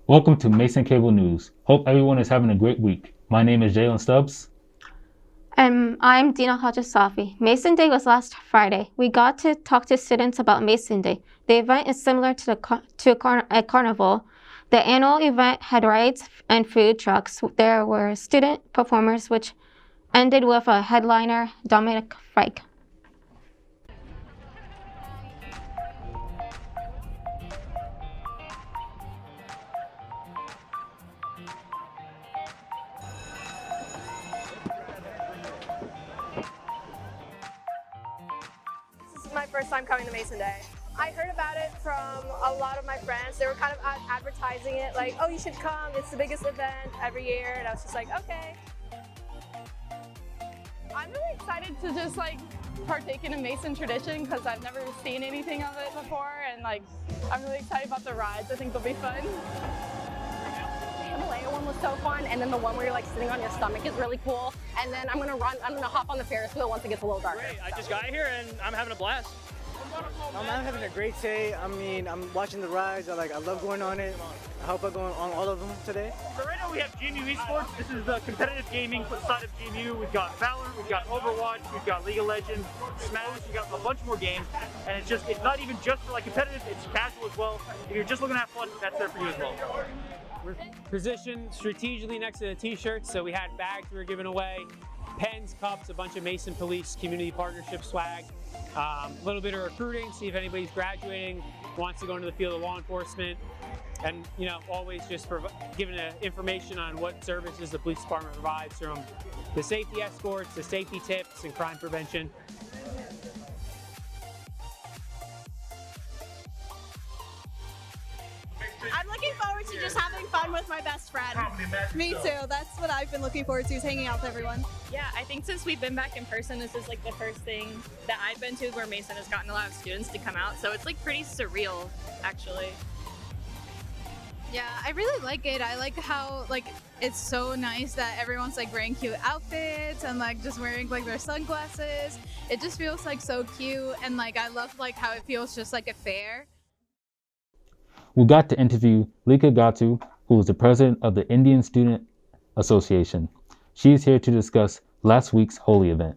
Welcome to Mason Cable News. Hope everyone is having a great week. My name is Jalen Stubbs. And I'm Dena Hajelsafi. Mason Day was last Friday. We got to talk to students about Mason Day. The event is similar to a carnival. The annual event had rides and food trucks. There were student performers, which ended with a headliner, Dominic Fike. This is my first time coming to Mason Day. I heard about it from a lot of my friends. They were kind of advertising it like, oh, you should come. It's the biggest event every year. And I was just like, okay. I'm really excited to just partake in a Mason tradition because I've never seen anything of it before, and I'm really excited about the rides. I think they'll be fun. The Himalaya one was so fun, and then the one where you're sitting on your stomach is really cool. And then I'm gonna hop on the Ferris wheel once it gets a little darker. Great, I just got here and I'm having a blast. I'm having a great day. I mean, I'm watching the rides. I love going on it. I hope I go on all of them today. So right now we have GMU Esports. This is the competitive gaming side of GMU. We've got Valorant, we've got Overwatch, we've got League of Legends, Smash, we've got a bunch more games. And it's not even just for competitive, it's casual as well. If you're just looking to have fun, that's there for you as well. We're positioned strategically next to the t-shirts, so we had bags we were giving away, pens, cups, a bunch of Mason Police community partnership swag, a little bit of recruiting, see if anybody's graduating, wants to go into the field of law enforcement, and always just giving information on what services the police department provides, from the safety escorts, the safety tips, and crime prevention. I'm looking forward to just having fun with my best friend. Me too. That's what I've been looking forward to, is hanging out with everyone. Yeah, I think since we've been back in person, this is the first thing that I've been to where Mason has gotten a lot of students to come out. So it's pretty surreal, actually. Yeah, I really like it. I like how it's so nice that everyone's wearing cute outfits and just wearing their sunglasses. It just feels so cute, and I love how it feels just like a fair. We got to interview Lika Gatu, who is the president of the Indian Student Association. She is here to discuss last week's Holi event.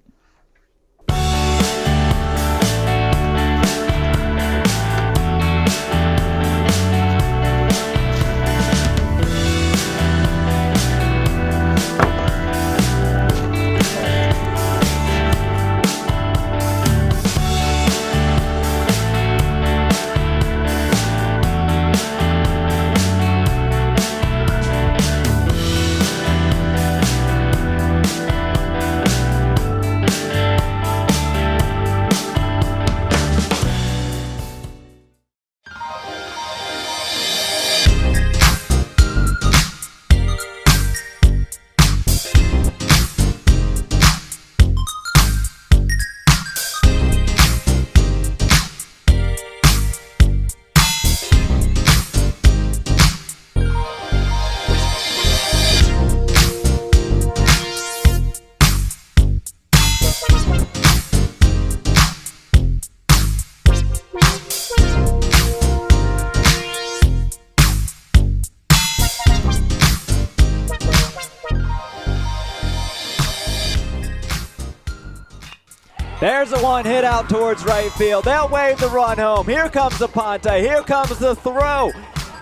There's a one hit out towards right field. They'll wave the run home. Here comes the Ponte. Here comes the throw.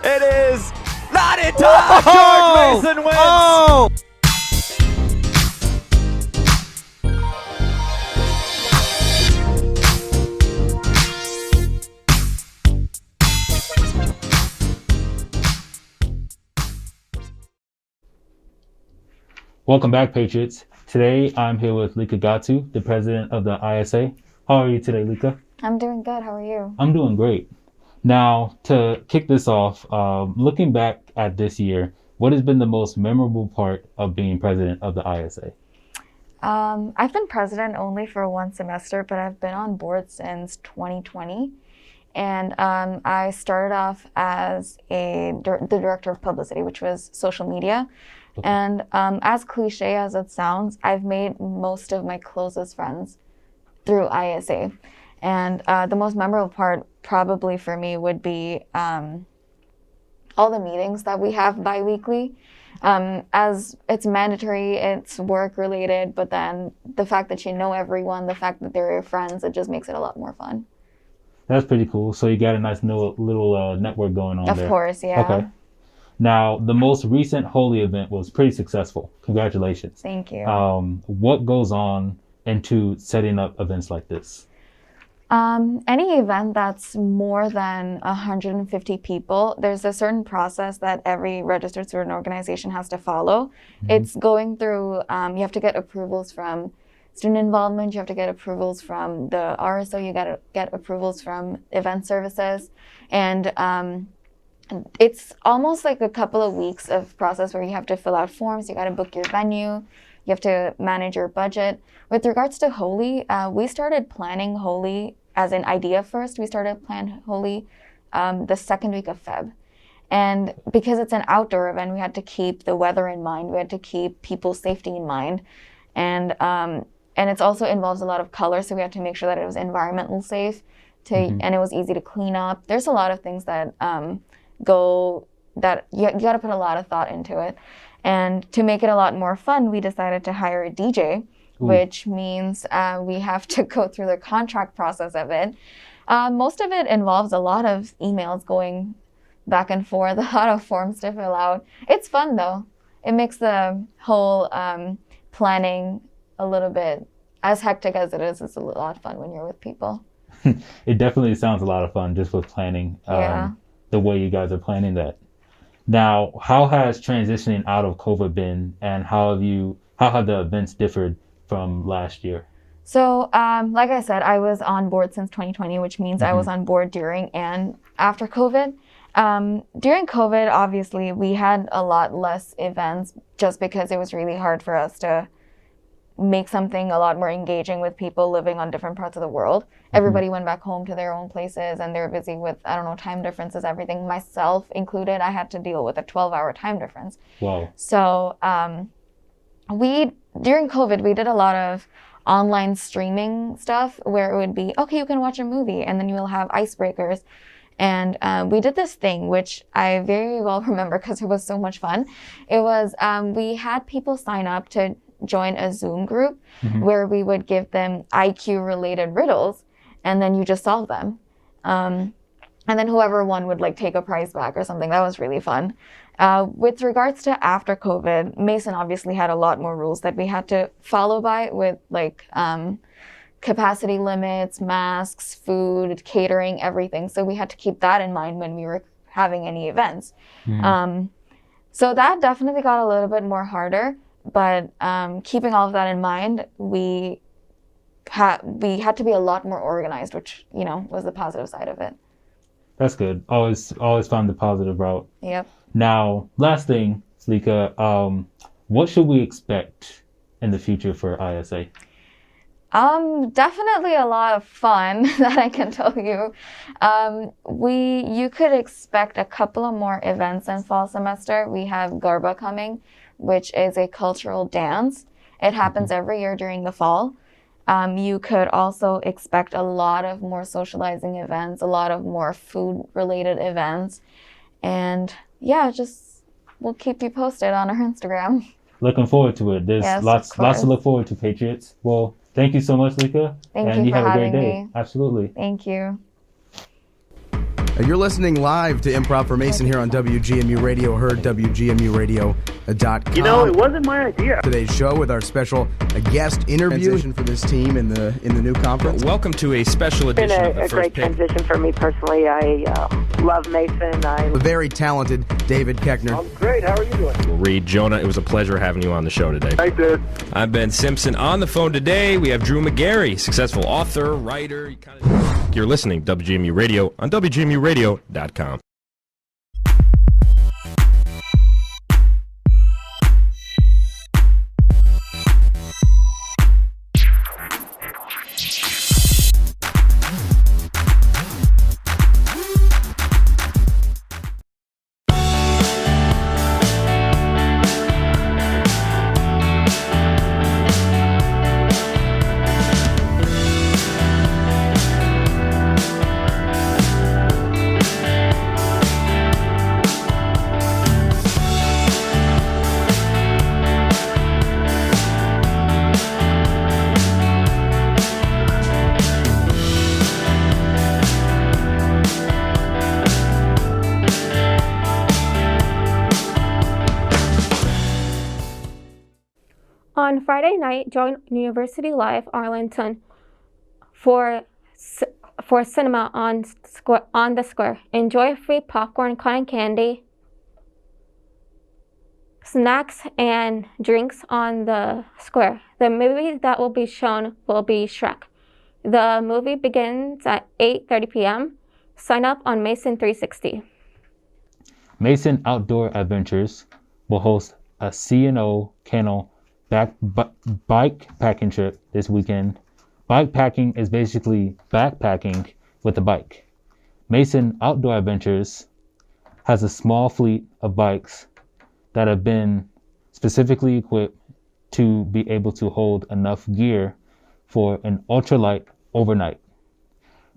It is not in time. George Mason wins. Oh! Welcome back, Patriots. Today, I'm here with Lika Gatu, the president of the ISA. How are you today, Lika? I'm doing good. How are you? I'm doing great. Now, to kick this off, looking back at this year, what has been the most memorable part of being president of the ISA? I've been president only for one semester, but I've been on board since 2020. And I started off as the director of publicity, which was social media. Okay. And as cliche as it sounds, I've made most of my closest friends through ISA. And the most memorable part probably for me would be all the meetings that we have bi-weekly. As it's mandatory, it's work related, but then the fact that you know everyone, the fact that they're your friends, it just makes it a lot more fun. That's pretty cool. So you got a nice little network going on there. Of course, yeah. Okay. Now, the most recent Holy event was pretty successful. Congratulations. Thank you. What goes on into setting up events like this? Any event that's more than 150 people, there's a certain process that every registered student organization has to follow. Mm-hmm. It's going through, you have to get approvals from student involvement, you have to get approvals from the RSO, you got to get approvals from event services, and it's almost like a couple of weeks of process where you have to fill out forms, you got to book your venue, you have to manage your budget. With regards to Holy, we started planning Holy as an idea first. We started planning Holy the second week of Feb. And because it's an outdoor event, we had to keep the weather in mind. We had to keep people's safety in mind. And it also involves a lot of color, so we had to make sure that it was environmental safe and it was easy to clean up. There's a lot of things that you got to put a lot of thought into it. And to make it a lot more fun, we decided to hire a DJ, which means we have to go through the contract process of it. Most of it involves a lot of emails going back and forth, a lot of forms to fill out. It's fun though. It makes the whole planning a little bit, as hectic as it is, it's a lot of fun when you're with people. It definitely sounds a lot of fun just with planning, the way you guys are planning that. Now, how has transitioning out of COVID been, and how have the events differed from last year? So, like I said, I was on board since 2020, which means I was on board during and after COVID. During COVID, obviously, we had a lot less events just because it was really hard for us to make something a lot more engaging with people living on different parts of the world. Everybody went back home to their own places and they're busy with, time differences, everything. Myself included, I had to deal with a 12-hour time difference. Wow. So during COVID, we did a lot of online streaming stuff where it would be, okay, you can watch a movie and then you'll have icebreakers. And we did this thing, which I very well remember because it was so much fun. It was, we had people sign up to join a Zoom group where we would give them IQ related riddles and then you just solve them. And then whoever won would take a prize back or something. That was really fun. With regards to after COVID, Mason obviously had a lot more rules that we had to follow by with capacity limits, masks, food, catering, everything. So we had to keep that in mind when we were having any events. So that definitely got a little bit more harder. But keeping all of that in mind, we had to be a lot more organized, which, was the positive side of it. That's good. Always find the positive route. Yep. Now, last thing, Salika, what should we expect in the future for ISA? Definitely a lot of fun, that I can tell you. You could expect a couple of more events in fall semester. We have Garba coming, which is a cultural dance. It happens every year during the fall. You could also expect a lot of more socializing events, a lot of more food-related events. And we'll keep you posted on our Instagram. Looking forward to it. There's lots to look forward to, Patriots. Well, thank you so much, Lika. Thank you for have a great having day. me. Absolutely. Thank you. You're listening live to Improv for Mason here on WGMU Radio, heard WGMUradio.com. It wasn't my idea. Today's show with our special guest interview for this team in the new conference. Welcome to a special edition of the It's First been a great transition for me personally. I love Mason. The very talented David Keckner. I'm great. How are you doing? Reed, Jonah, it was a pleasure having you on the show today. Hey, dude. I'm Ben Simpson. On the phone today, we have Drew McGarry, successful author, writer. You're listening to WGMU Radio on WGMUradio.com. On Friday night, join University Live Arlington for cinema on the square. Enjoy free popcorn, cotton candy, snacks, and drinks on the square. The movie that will be shown will be Shrek. The movie begins at 8:30 p.m. Sign up on Mason 360. Mason Outdoor Adventures will host a C&O Kennel bike packing trip this weekend. Bike packing is basically backpacking with a bike. Mason Outdoor Adventures has a small fleet of bikes that have been specifically equipped to be able to hold enough gear for an ultralight overnight.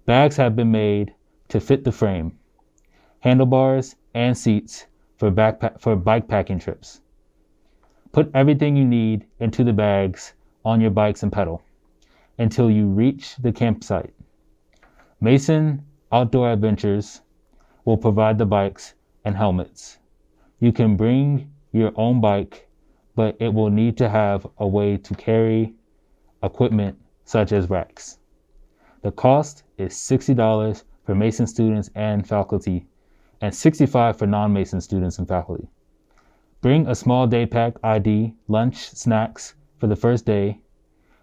Bags have been made to fit the frame, handlebars, and seats for bike packing trips. Put everything you need into the bags on your bikes and pedal until you reach the campsite. Mason Outdoor Adventures will provide the bikes and helmets. You can bring your own bike, but it will need to have a way to carry equipment such as racks. The cost is $60 for Mason students and faculty, and $65 for non-Mason students and faculty. Bring a small day pack ID, lunch, snacks for the first day,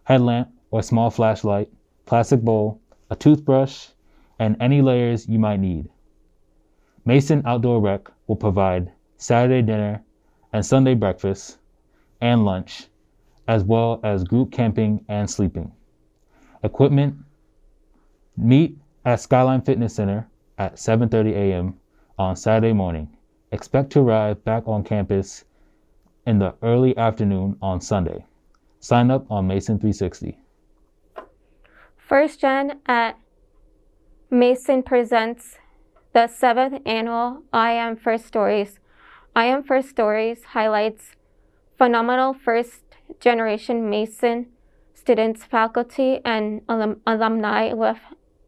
headlamp or small flashlight, plastic bowl, a toothbrush, and any layers you might need. Mason Outdoor Rec will provide Saturday dinner and Sunday breakfast and lunch, as well as group camping and sleeping. Equipment: meet at Skyline Fitness Center at 7:30 a.m. on Saturday morning. Expect to arrive back on campus in the early afternoon on Sunday. Sign up on Mason 360. First Gen at Mason presents the 7th annual I Am First Stories. I Am First Stories highlights phenomenal first generation Mason students, faculty, and alumni with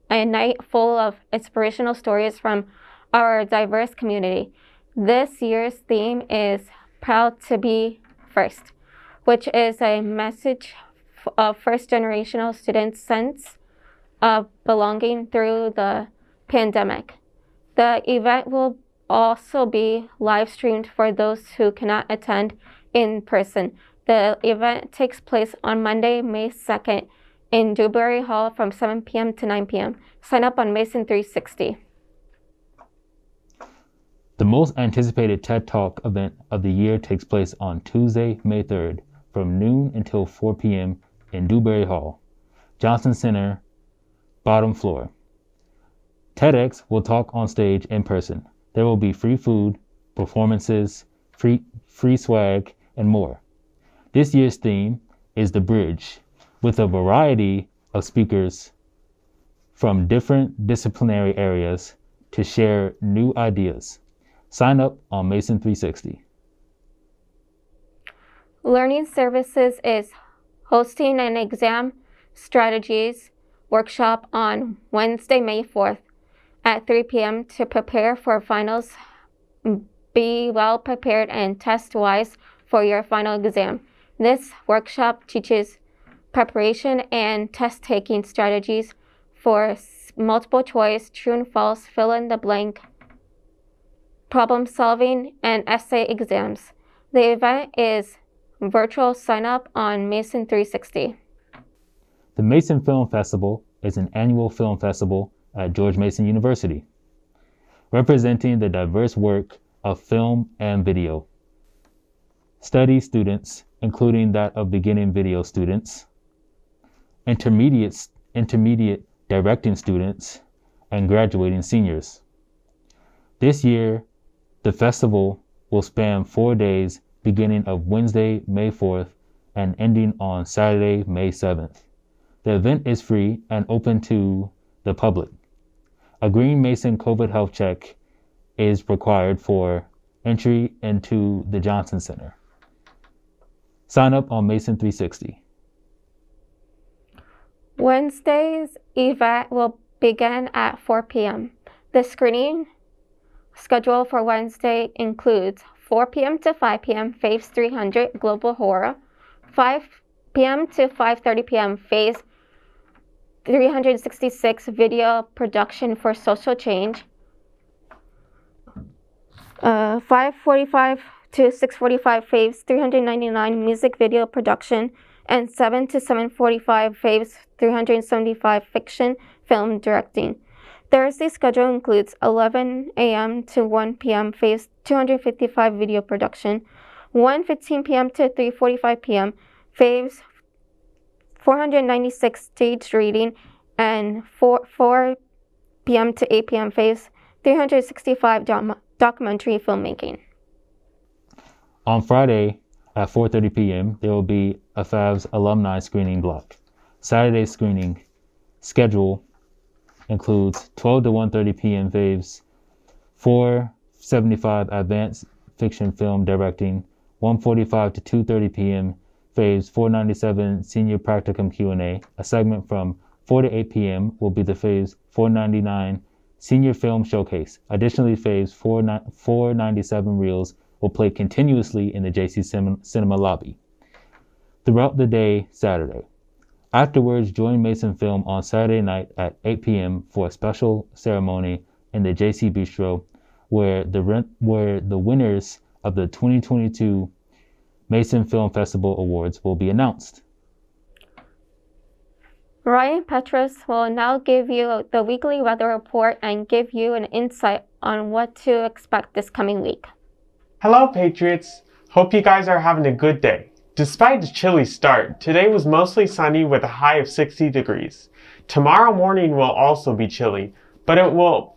a night full of inspirational stories from our diverse community. This year's theme is Proud to be First, which is a message of first generational students' sense of belonging through the pandemic. The event will also be live streamed for those who cannot attend in person. The event takes place on Monday, May 2nd in Dewberry Hall from 7 p.m. to 9 p.m. Sign up on Mason 360. The most anticipated TED Talk event of the year takes place on Tuesday, May 3rd from noon until 4 p.m. in Dewberry Hall, Johnson Center, bottom floor. TEDx will talk on stage in person. There will be free food, performances, free swag, and more. This year's theme is The Bridge, with a variety of speakers from different disciplinary areas to share new ideas. Sign up on Mason 360. Learning Services is hosting an exam strategies workshop on Wednesday, May 4th at 3 p.m. to prepare for finals. Be well prepared and test wise for your final exam. This workshop teaches preparation and test taking strategies for multiple choice, true and false, fill in the blank, problem solving, and essay exams. The event is virtual. Sign up on Mason 360. The Mason Film Festival is an annual film festival at George Mason University, representing the diverse work of film and video. Study students, including that of beginning video students, intermediate directing students, and graduating seniors. This year, the festival will span 4 days, beginning of Wednesday, May 4th, and ending on Saturday, May 7th. The event is free and open to the public. A Green Mason COVID health check is required for entry into the Johnson Center. Sign up on Mason 360. Wednesday's event will begin at 4 p.m. The screening schedule for Wednesday includes 4 p.m. to 5 p.m. Faves 300 Global Horror, 5 p.m. to 5:30 p.m. Phase 366 video production for social change. 5:45 to 6:45 Phase 399 music video production, and 7 to 7:45 Phase 375 fiction film directing. Thursday schedule includes 11 a.m. to 1 p.m. Phase 255 video production, 1:15 p.m. to 3:45 p.m. Phase 496 stage reading, and 4 p.m. to 8 p.m. Phase 365 documentary filmmaking. On Friday at 4:30 p.m., there will be a FAV's alumni screening block. Saturday screening schedule includes 12 to 1:30 p.m. Faves 475 advanced fiction film directing, 1:45 to 2:30 p.m. Faves 497 senior practicum Q&A. A segment from 4 to 8 p.m. will be the Faves 499 senior film showcase. Additionally, Faves 497 reels will play continuously in the JC Cinema lobby throughout the day Saturday. Afterwards, join Mason Film on Saturday night at 8 p.m. for a special ceremony in the JC Bistro, where the winners of the 2022 Mason Film Festival Awards will be announced. Ryan Petrus will now give you the weekly weather report and give you an insight on what to expect this coming week. Hello, Patriots. Hope you guys are having a good day. Despite the chilly start, today was mostly sunny with a high of 60 degrees. Tomorrow morning will also be chilly, but it will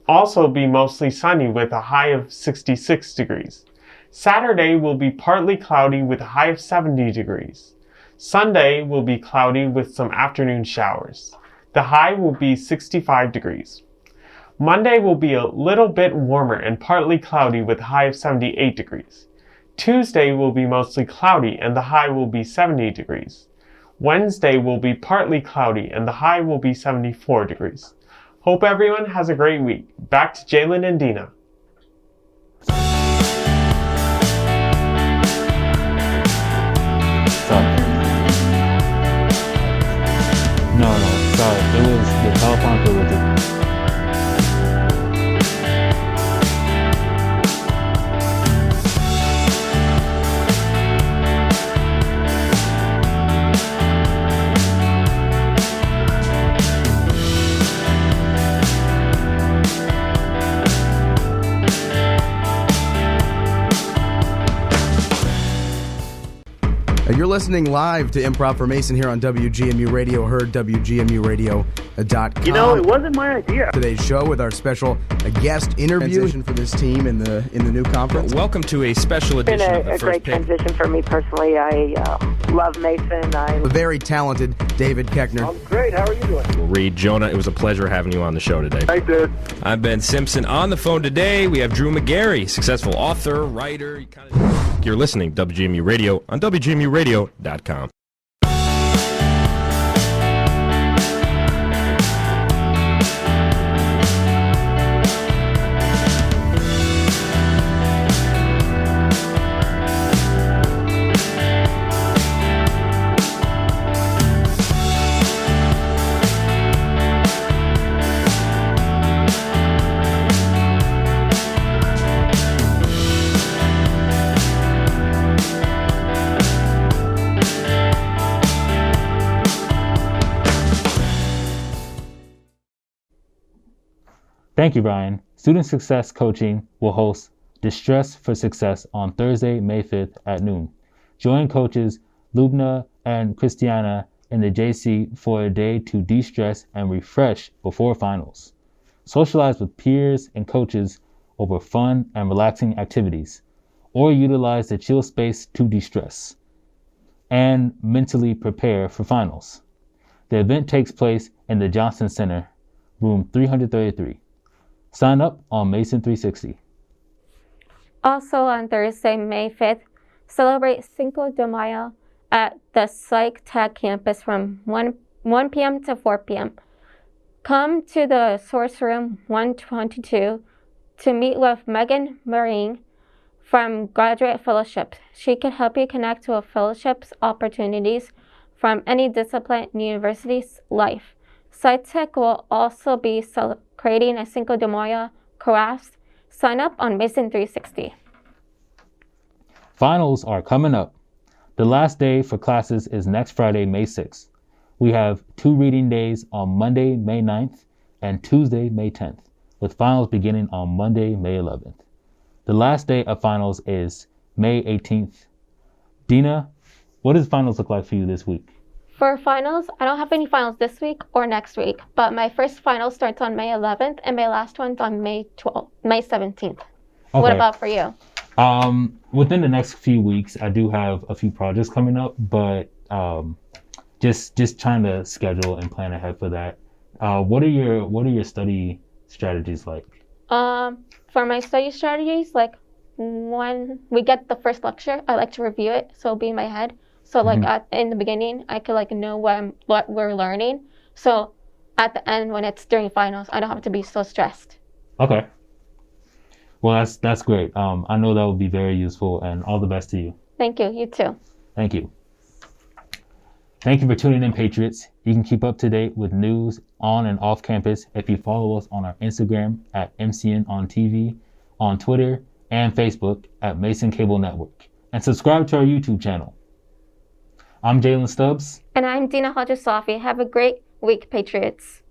also be mostly sunny with a high of 66 degrees. Saturday will be partly cloudy with a high of 70 degrees. Sunday will be cloudy with some afternoon showers. The high will be 65 degrees. Monday will be a little bit warmer and partly cloudy with a high of 78 degrees. Tuesday will be mostly cloudy and the high will be 70 degrees. Wednesday will be partly cloudy and the high will be 74 degrees. Hope everyone has a great week. Back to Jalen and Dena. No, sorry. It was the teleprompter with it. You're listening live to Improv for Mason here on WGMU Radio, heard WGMUradio.com. You know, it wasn't my idea. Today's show with our special guest interview transition for this team in the new conference. Welcome to a special It's been edition of the a First great Pick. transition for me personally. I love Mason. The very talented David Keckner. I'm great. How are you doing? Well, Reed, Jonah, it was a pleasure having you on the show today. Thanks, dude. I'm Ben Simpson. On the phone today, we have Drew McGarry, successful author, writer. You're listening to WGMU Radio on WGMUradio.com. Thank you, Brian. Student Success Coaching will host Distress for Success on Thursday, May 5th at noon. Join coaches Lubna and Christiana in the JC for a day to de-stress and refresh before finals. Socialize with peers and coaches over fun and relaxing activities, or utilize the chill space to de-stress and mentally prepare for finals. The event takes place in the Johnson Center, room 333. Sign up on Mason 360. Also on Thursday, May 5th, celebrate Cinco de Mayo at the Psych Tech campus from 1 p.m. to 4 p.m. Come to the Source Room 122 to meet with Megan Marine from Graduate Fellowship. She can help you connect to fellowships opportunities from any discipline in university's life. SciTech will also be creating a Cinco de Mayo crafts. Sign up on Mason 360. Finals are coming up. The last day for classes is next Friday, May 6th. We have 2 reading days on Monday, May 9th and Tuesday, May 10th, with finals beginning on Monday, May 11th. The last day of finals is May 18th. Dena, what does finals look like for you this week? For finals, I don't have any finals this week or next week, but my first final starts on May 11th and my last one's on May 17th. Okay. What about for you? Within the next few weeks, I do have a few projects coming up, but just trying to schedule and plan ahead for that. What are your study strategies like? For my study strategies, like when we get the first lecture, I like to review it so it'll be in my head. So like in the beginning, I could like know what we're learning. So at the end, when it's during finals, I don't have to be so stressed. Okay. Well, that's great. I know that will be very useful, and all the best to you. Thank you. You too. Thank you. Thank you for tuning in, Patriots. You can keep up to date with news on and off campus if you follow us on our Instagram at MCN on TV, on Twitter and Facebook at Mason Cable Network, and subscribe to our YouTube channel. I'm Jalen Stubbs. And I'm Dena Hajelsafi. Have a great week, Patriots.